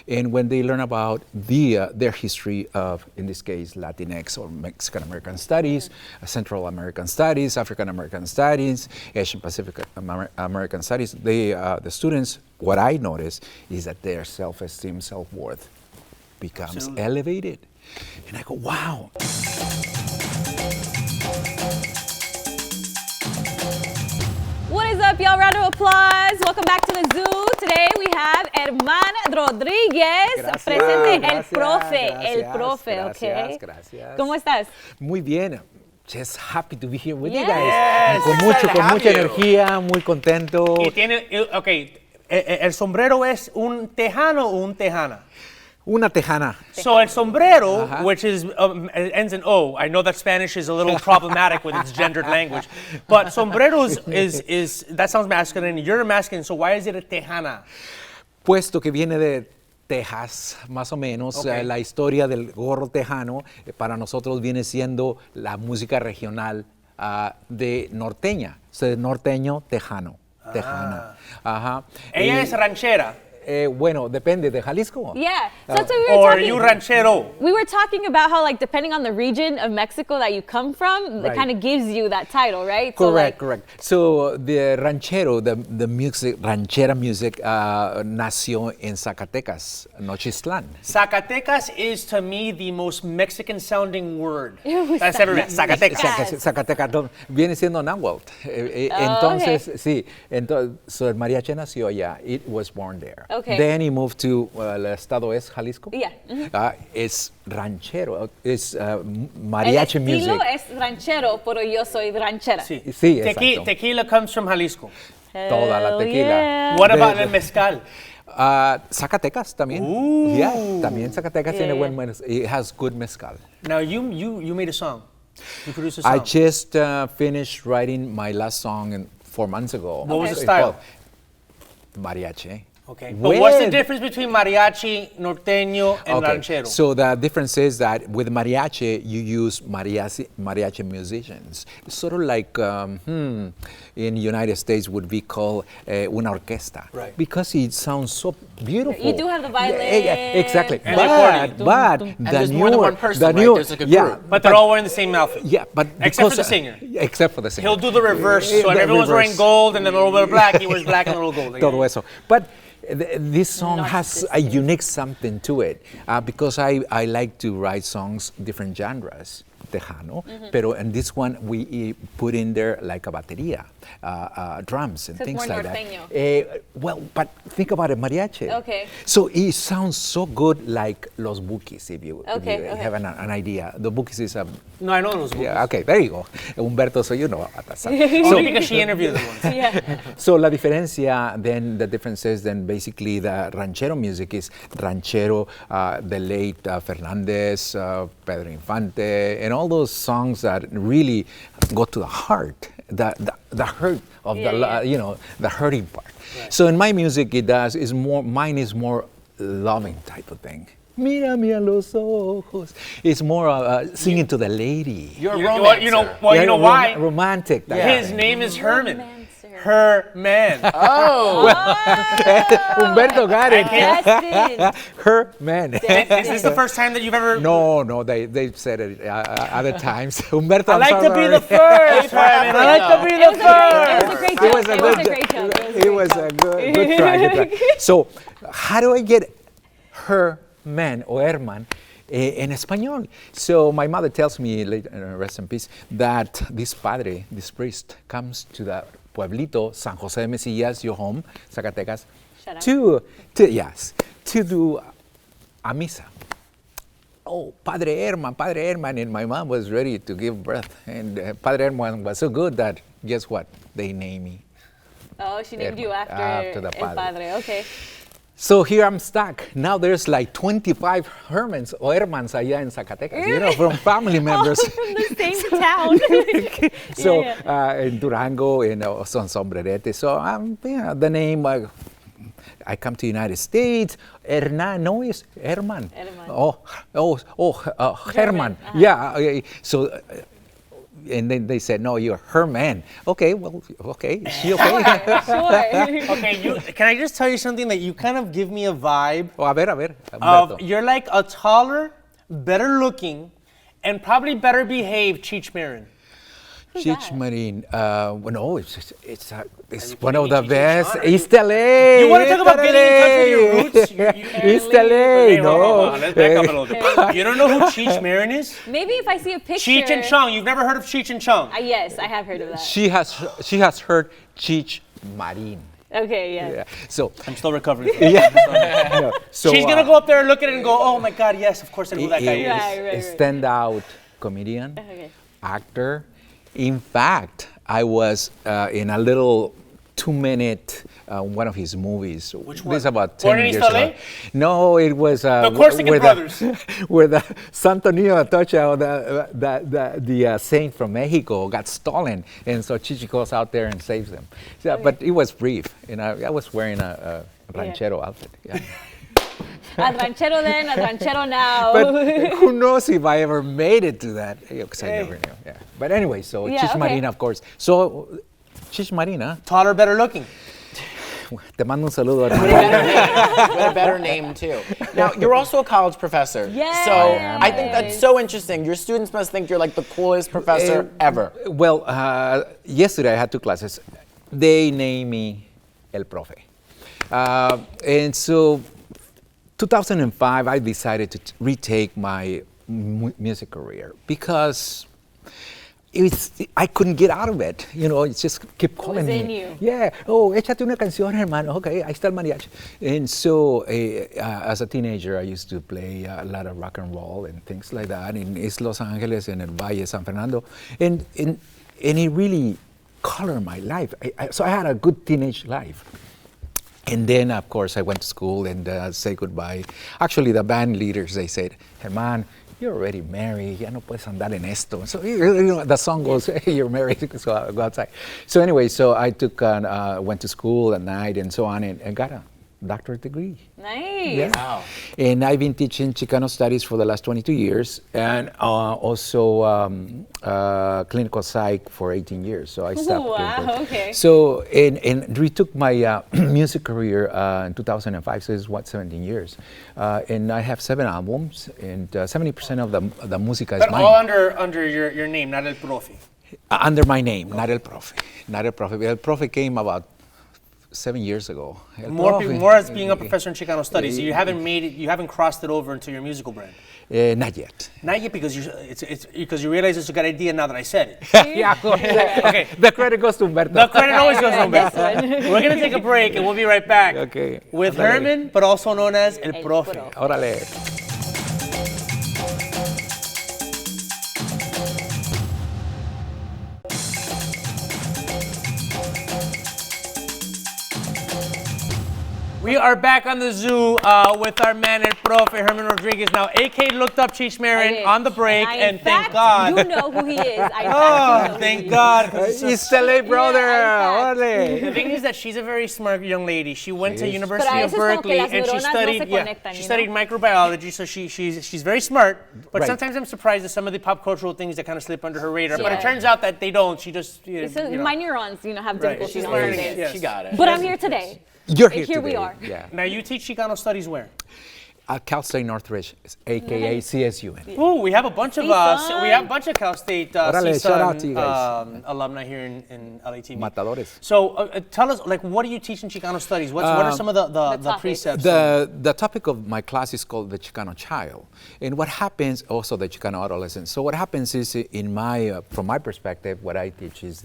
And when they learn about their history of, in this case, Latinx or Mexican American studies, Central American studies, African American studies, Asian Pacific American studies, the students, what I notice is that their self-esteem, self-worth becomes Absolutely. elevated. And I go, wow. What is up, y'all? Round of applause. Welcome back to the zoo. Today we have Herman Rodriguez. Gracias, Presente gracias, el profe. gracias, El profe, gracias, ok. gracias. ¿Cómo estás? Muy bien. Just happy to be here with you Yes. guys. Con Excited to have mucha you. energía, muy contento. Y tiene, ok, el sombrero es un tejano o un tejana. Una tejana. So el sombrero, Ajá. which is it ends in O. I know that Spanish is a little problematic with its gendered language, but sombrero is that sounds masculine. You're masculine, so why is it a tejana? Puesto que viene de Texas, más o menos, Ok. la historia del gorro tejano para nosotros viene siendo la música regional de norteña, o sea, norteño tejano, tejana. Ajá. Ella es ranchera. Bueno, depende de Jalisco. Yeah. So that's what we were Or talking you ranchero. We were talking about how, like, depending on the region of Mexico that you come from, it Right. kind of gives you that title, right? Correct, So, like, correct. So the ranchero, the music, ranchera music, nació en Zacatecas, Nochistlán. Zacatecas is to me the most Mexican sounding word It that's ever been. Zacatecas. Yes. Zacatecas viene siendo náhuatl. Entonces, sí, entonces, so el mariachi nació allá. It was born there. Okay. Then he moved to el estado es Jalisco. Yeah. Mhm. Es ranchero, es el mariachi estilo music. es ranchero, pero yo soy ranchera. Sí. Sí, exacto. Tequila comes from Jalisco. Toda la Hell tequila. yeah. What about el mezcal? Zacatecas también. Ooh. Yeah, también Zacatecas tiene Yeah, buen, it has good mezcal. Now you made a song. You produced a song. I just finished writing my last song 4 months ago. What was Okay. the style? Mariachi. Okay. But what's the With- difference between mariachi, norteño, and Okay, ranchero? so the difference is that with mariachi, you use mariachi musicians. It's sort of like in the United States would be called una orquesta. Right. Because it sounds so beautiful. You do have the violin. Exactly. And the accordion. But And the there's more than newer- one person, the right? newer- There's like a yeah, group. but they're all wearing the same outfit. Yeah, but Except for because, the singer. Except for the singer. He'll do the reverse. So The when everyone's wearing reverse. gold and then a little bit of black, he wears black and a little gold. Todo eso. But this song Not has the a same. unique something to it because I like to write songs, different genres, tejano, pero in this one we put in there like a batería, drums and So it's things more like norteño. that. Well, but think about it, mariachi. Okay. So it sounds so good like Los Bukis, if you Okay. have an idea. The Bukis is a, No, I know those movies. yeah, okay, there you go. Humberto, so you know about that. Only because she interviewed them once. Yeah. So la diferencia, then the difference is then basically the ranchero music is ranchero, the late Fernandez, Pedro Infante, and all those songs that really go to the heart, the hurt of Yeah, yeah. the hurting part. So in my music, mine is more loving type of thing. Mírame a los ojos. It's more singing to the lady. You're a You romancer. know Yeah, why? Romantic. that His thing. name is Herman. Romancer. Herman. Oh, Humberto got it. Destined. Her man. Is this the first time that you've ever? No, they've said it other times. Humberto, I like to be the first, Herman. I like to be It the was a first. great joke. It was a great joke. It was a good try. So, how do I get her man or Herman in español? So my mother tells me, rest in peace, that this padre, this priest, comes to the pueblito San Jose de Mesillas, your home, Zacatecas, Shut up. to do a misa. Oh, Padre Herman, and my mom was ready to give birth. And Padre Herman was so good that, guess what? They named me. Oh, she named you Herman, after after the El padre. Padre. Okay. So here I'm stuck. Now there's like 25 Hermans or Hermans allá in Zacatecas, from family members. All from the same town. So Yeah, in Durango, son sombrerete. So the name, I come to United States. Hernan, no, it's Herman. Herman. Herman. German, Yeah. So and then they said, no, you're Herman. Okay, well, okay, is she okay? Sure. Okay, can I just tell you something that you kind of give me a vibe Oh, a ver, of Humberto. you're like a taller, better looking, and probably better behaved Cheech Marin. Cheech that? Marin. Well, no, it's one putting of the me Cheech best. on, or East LA. You want to talk about getting in touch with your roots? East LA, Hey, hold no. on, let's back up a little bit. You don't know who Cheech Marin is? Maybe if I see a picture. Cheech and Chong. You've never heard of Cheech and Chong? Yes, I have heard of that. She has heard Cheech Marin. Okay, yeah. Yeah. So I'm still recovering. yeah. So She's gonna go up there and look at it and go, "Oh my God, yes, of course I know who that guy is." Right. a standout comedian, Okay. actor. In fact, I was in a little 2-minute one of his movies. Which This one? is about Born 10 in years East LA? ago. No, it was The Corsican Brothers. where the Santo Niño Atocha, the saint from Mexico, got stolen, and so Chichi goes out there and saves them. So, but it was brief, and I was wearing a ranchero outfit. Yeah. At Ranchero then, at Ranchero now. But who knows if I ever made it to that? Because I never knew. Yeah. But anyway, so Yeah, Cheech okay. Marin, of course. So Cheech Marin, ¿ah? Taller, better looking. Te mando un saludo, hermano. With a better name too. Now, you're also a college professor. Yes. So I think that's so interesting. Your students must think you're like the coolest professor ever. Well, yesterday I had 2 classes. They named me El Profe. And so 2005, I decided to retake my music career because I couldn't get out of it. You know, it just kept calling was me. in you. Yeah. Oh, échate una canción, hermano. Okay, ahí está el mariachi. And so, as a teenager, I used to play a lot of rock and roll and things like that in East Los Angeles and in Valle San Fernando, and it really colored my life. So I had a good teenage life. And then, of course, I went to school and said goodbye. Actually, the band leaders, they said, Herman, you're already married. Ya no puedes andar en esto. So, you know, the song goes, hey, you're married, so I'll go outside. So anyway, so I went to school at night and so on and got a doctorate degree. Nice. Yeah. Wow. And I've been teaching Chicano studies for the last 22 years and also clinical psych for 18 years. So I stopped. Wow, doing that. okay. So, and retook my music career in 2005, so it's 17 years. And I have 7 albums, and 70% of the música is But mine. all under your name, not El Profe. Under my name, not El Profe. Not El Profe. El Profe came about 7 years ago. El Profe. More as being a professor in Chicano studies. You haven't crossed it over into your musical brand. Not yet. Not yet, because it's because you realize it's a good idea now that I said it. Yeah, of course. Okay. The credit goes to Humberto. The credit always goes to This Humberto. We're gonna take a break and we'll be right back. Okay. With Ándale. Herman, but also known as El Profe. Profe. Órale. We are back on the zoo with our man El Profe, Herman Rodriguez. Now, AK looked up Cheech I Marin did. on the break, and in thank fact, God. You know who he is. Oh, thank God. 'cause it's East LA, brother. Yeah, in Órale. The thing is that she's a very smart young lady. She went to University Pero a of veces como que Berkeley las and she neuronas no studied. se conectan, She you studied know? microbiology, so she's very smart. But Right. sometimes I'm surprised at some of the pop cultural things that kind of slip under her radar. But it Yeah. turns out that they don't. She just It says my neurons, have Right. difficulty She's on learning Mondays. it. Yes. She got it. But I'm here today. You're here Here we today. are. Yeah. Now you teach Chicano studies where? Cal State Northridge, aka CSUN. Ooh, we have a bunch of CSUN. Cal State Órale, shout out to you CSUN, guys. alumni here in LATV. Matadores. So tell us, like, what do you teach in Chicano studies? What are some of the topics. precepts? The topic of my class is called the Chicano child, and what happens also the Chicano adolescent. So what happens is from my perspective, what I teach is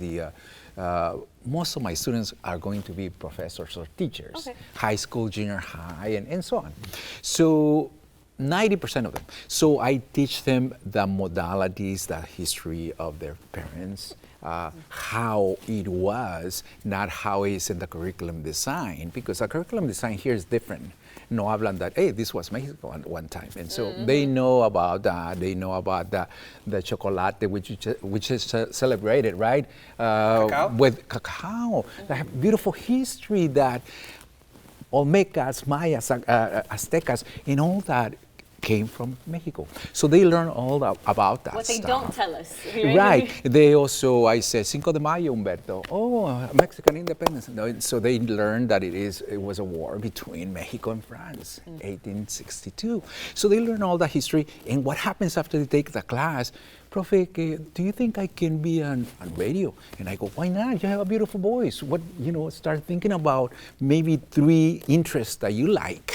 most of my students are going to be professors or teachers, Okay. high school, junior high, and so on. So 90% of them. So I teach them the modalities, the history of their parents, how it was, not how it is in the curriculum design, because the curriculum design here is different. No hablan that, hey, this was Mexico at one time. And so they know about that. They know about the chocolate, which is celebrated, right? Cacao? With cacao. They have beautiful history that Olmecas, Mayas, Aztecas, and all that came from Mexico. So they learn all about that What they stuff. don't tell us. Right. They also, I said, Cinco de Mayo, Humberto. Oh, Mexican independence. No, so they learned that it was a war between Mexico and France, 1862. So they learn all the history. And what happens after they take the class? Profe, do you think I can be on radio? And I go, why not? You have a beautiful voice. Start thinking about maybe 3 interests that you like.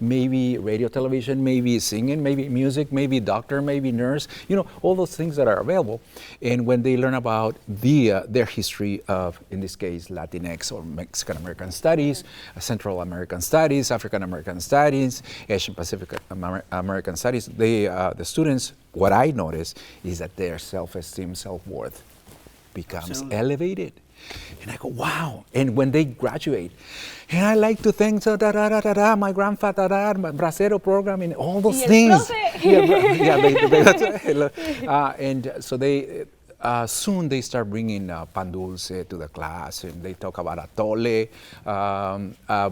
Maybe radio, television, maybe singing, maybe music, maybe doctor, maybe nurse, all those things that are available. And when they learn about their history of, in this case, Latinx or Mexican American Studies, Central American Studies, African American Studies, Asian Pacific American Studies, the students, what I notice is that their self-esteem, self-worth becomes elevated. And I go, wow. And when they graduate, and I like to thank my grandfather, my Bracero program, and all those things. And so they soon they start bringing pan dulce to the class, and they talk about atole,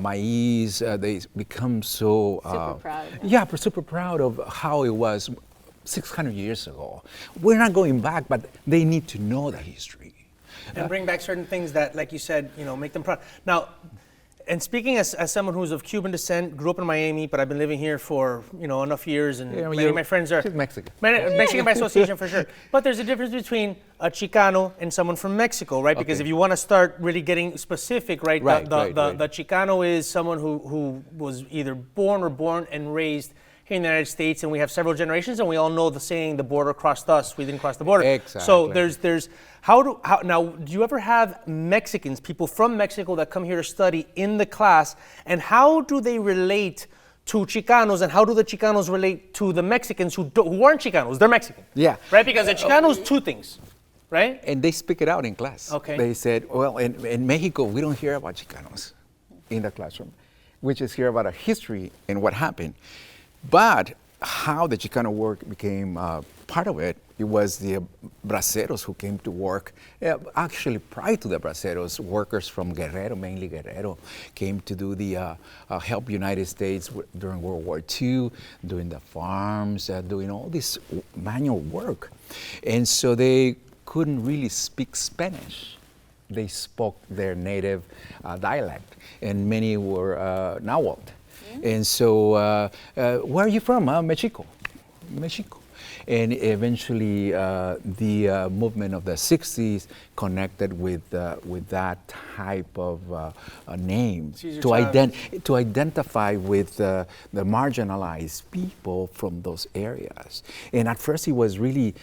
maíz. They become so super proud. Yeah, super proud of how it was 600 years ago. We're not going back, but they need to know the history. And bring back certain things that, like you said, make them proud. Now, and speaking as someone who's of Cuban descent, grew up in Miami, but I've been living here for enough years, and many of my friends are Mexican. Mexican by association for sure. But there's a difference between a Chicano and someone from Mexico, right? Because if you want to start really getting specific, right, the Chicano is someone who was either born and raised here in the United States, and we have several generations, and we all know the saying, the border crossed us, we didn't cross the border. Exactly. So there's now, do you ever have Mexicans, people from Mexico that come here to study in the class, and how do they relate to Chicanos, and how do the Chicanos relate to the Mexicans who aren't Chicanos, they're Mexican? Yeah. Right, because the Chicanos, 2 things, right? And they speak it out in class. Okay. They said, well, in Mexico, we don't hear about Chicanos in the classroom. We just hear about our history and what happened. But how the Chicano work became part of it, it was the Braceros who came to work. Actually, prior to the Braceros, workers from Guerrero, mainly Guerrero, came to do the help United States during World War II, doing the farms, doing all this manual work. And so they couldn't really speak Spanish. They spoke their native dialect, and many were Nahuatl. And so, where are you from? Mexico. And eventually, the movement of the 60s connected with that type of name to identify with the marginalized people from those areas. And at first, it was really.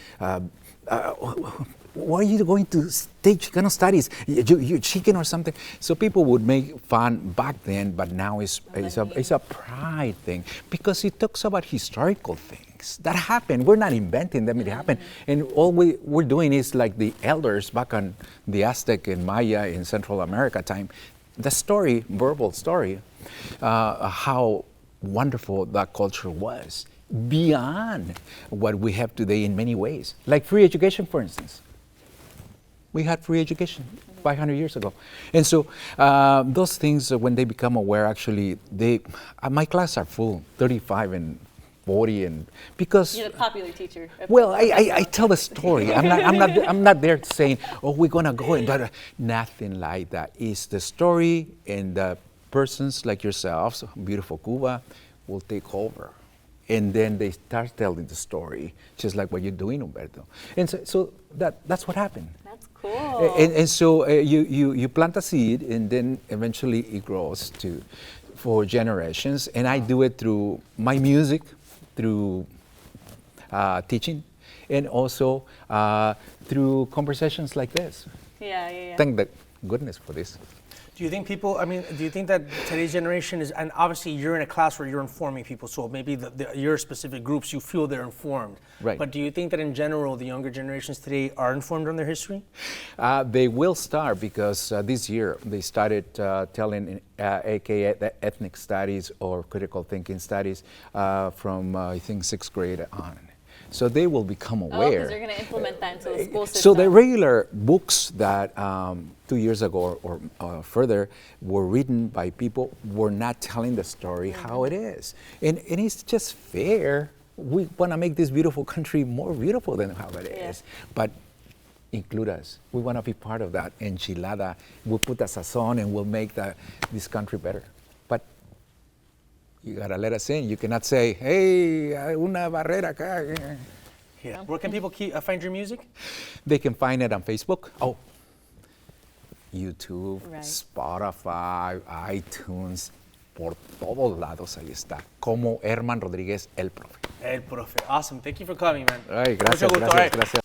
Why are you going to take Chicano studies? You're chicken or something. So people would make fun back then, but now it's a pride thing because it talks about historical things that happened. We're not inventing them; it happened, and all we're doing is like the elders back on the Aztec and Maya in Central America time. The story, verbal story, how wonderful that culture was beyond what we have today in many ways, like free education, for instance. We had free education 500 years ago. And so those things, when they become aware, actually, my classes are full, 35 and 40, and because you're the popular teacher. Well, I tell the story. I'm not there saying, oh, we're gonna go and but nothing like that. It's the story, and the persons like yourselves, beautiful Cuba, will take over. And then they start telling the story, just like what you're doing, Humberto. And so that's what happened. That's cool. And so you plant a seed, and then eventually it grows for generations. And I do it through my music, through teaching, and also through conversations like this. Yeah. Thank the goodness for this. Do you think do you think that today's generation is, and obviously you're in a class where you're informing people, so maybe your specific groups, you feel they're informed. Right. But do you think that in general, the younger generations today are informed on their history? They will start because this year they started telling, aka the ethnic studies or critical thinking studies from, I think, 6th grade on. So they will become Oh, aware. because you're going to implement that into the school system. So the regular books that 2 years ago or further were written by people were not telling the story how it is. And it's just fair. We want to make this beautiful country more beautiful than how it is. But include us. We want to be part of that enchilada. We'll put the sazon and we'll make this country better. But you gotta let us in. You cannot say, hey, una barrera acá. Yeah. Where can people find your music? They can find it on Facebook. Oh, YouTube, Spotify, iTunes, por todos lados ahí está. Como Herman Rodriguez, el Profe. El Profe. Awesome. Thank you for coming, man. Ay, gracias, gracias, gracias.